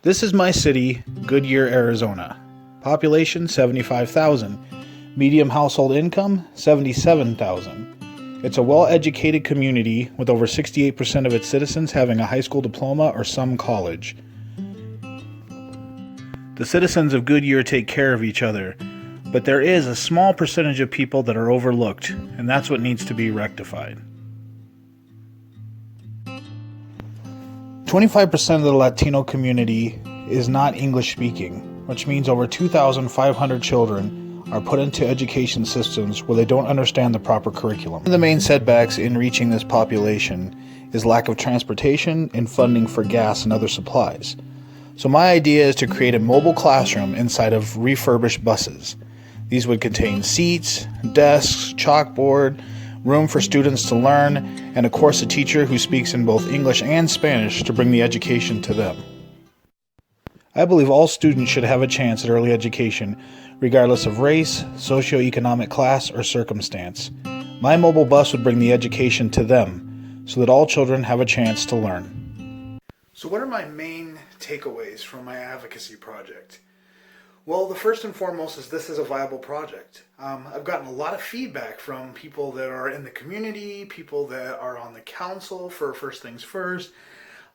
This is my city, Goodyear, Arizona. Population 75,000. Medium household income 77,000. It's a well-educated community with over 68% of its citizens having a high school diploma or some college. The citizens of Goodyear take care of each other, but there is a small percentage of people that are overlooked, and that's what needs to be rectified. 25% of the Latino community is not English speaking, which means over 2,500 children are put into education systems where they don't understand the proper curriculum. One of the main setbacks in reaching this population is lack of transportation and funding for gas and other supplies. So my idea is to create a mobile classroom inside of refurbished buses. These would contain seats, desks, chalkboard, room for students to learn, and of course a teacher who speaks in both English and Spanish to bring the education to them. I believe all students should have a chance at early education, regardless of race, socioeconomic class, or circumstance. My mobile bus would bring the education to them, so that all children have a chance to learn. So what are my main takeaways from my advocacy project? Well, the first and foremost is this is a viable project. I've gotten a lot of feedback from people that are in the community, people that are on the council for First Things First,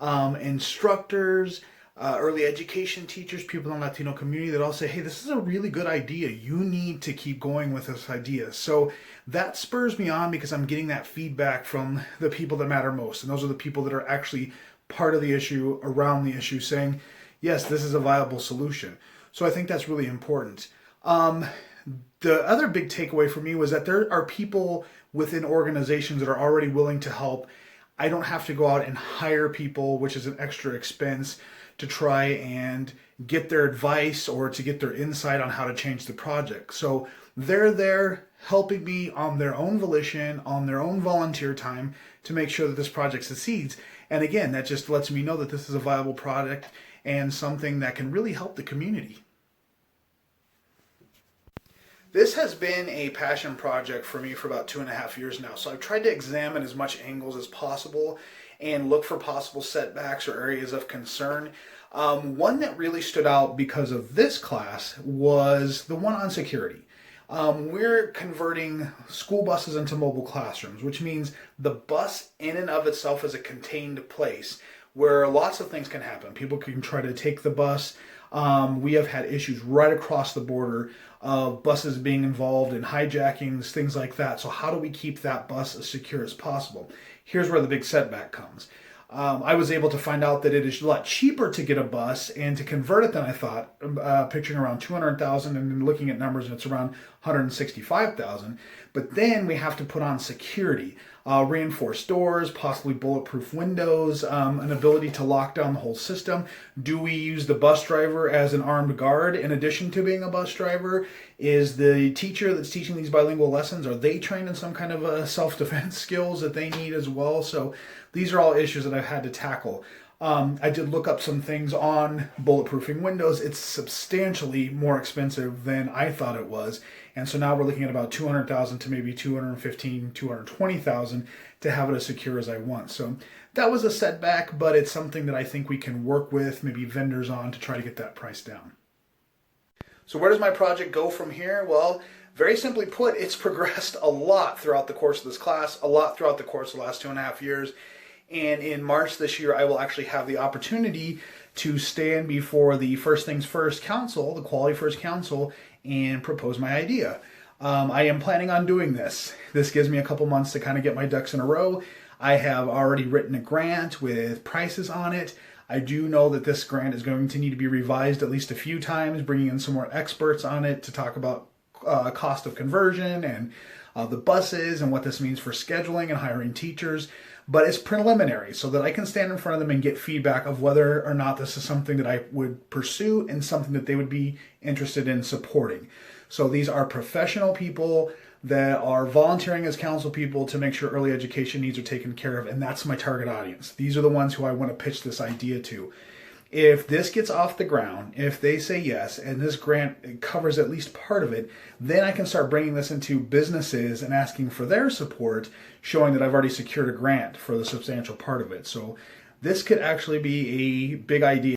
instructors, early education teachers, people in the Latino community that all say, hey, this is a really good idea. You need to keep going with this idea. So that spurs me on because I'm getting that feedback from the people that matter most. And those are the people that are actually part of the issue, around the issue, saying, yes, this is a viable solution. So I think that's really important. The other big takeaway for me was that there are people within organizations that are already willing to help. I don't have to go out and hire people, which is an extra expense, to try and get their advice or to get their insight on how to change the project. So they're there helping me on their own volition, on their own volunteer time to make sure that this project succeeds. And again, that just lets me know that this is a viable product and something that can really help the community. This has been a passion project for me for about 2.5 years now. So I've tried to examine as much angles as possible and look for possible setbacks or areas of concern. One that really stood out because of this class was the one on security. We're converting school buses into mobile classrooms, which means the bus in and of itself is a contained place where lots of things can happen. People can try to take the bus. We have had issues right across the border of buses being involved in hijackings, things like that. So how do we keep that bus as secure as possible? Here's where the big setback comes. I was able to find out that it is a lot cheaper to get a bus and to convert it than I thought, picturing around 200,000 and then looking at numbers and it's around 165,000. But then we have to put on security, reinforced doors, possibly bulletproof windows, an ability to lock down the whole system. Do we use the bus driver as an armed guard in addition to being a bus driver? Is the teacher that's teaching these bilingual lessons, are they trained in some kind of self-defense skills that they need as well? So these are all issues that I've had to tackle. I did look up some things on bulletproofing windows. It's substantially more expensive than I thought it was. And so now we're looking at about 200,000 to maybe 215, 220,000 to have it as secure as I want. So that was a setback, but it's something that I think we can work with maybe vendors on to try to get that price down. So where does my project go from here? Well, very simply put, it's progressed a lot throughout the course of this class, a lot throughout the course of the last 2.5 years. And in March this year, I will actually have the opportunity to stand before the First Things First Council, the Quality First Council, and propose my idea. I am planning on doing this. This gives me a couple months to kind of get my ducks in a row. I have already written a grant with prices on it. I do know that this grant is going to need to be revised at least a few times, bringing in some more experts on it to talk about cost of conversion and the buses and what this means for scheduling and hiring teachers. But it's preliminary so that I can stand in front of them and get feedback of whether or not this is something that I would pursue and something that they would be interested in supporting. So these are professional people that are volunteering as council people to make sure early education needs are taken care of, and that's my target audience. These are the ones who I want to pitch this idea to. If this gets off the ground, if they say yes, and this grant covers at least part of it, then I can start bringing this into businesses and asking for their support, showing that I've already secured a grant for the substantial part of it. So this could actually be a big idea.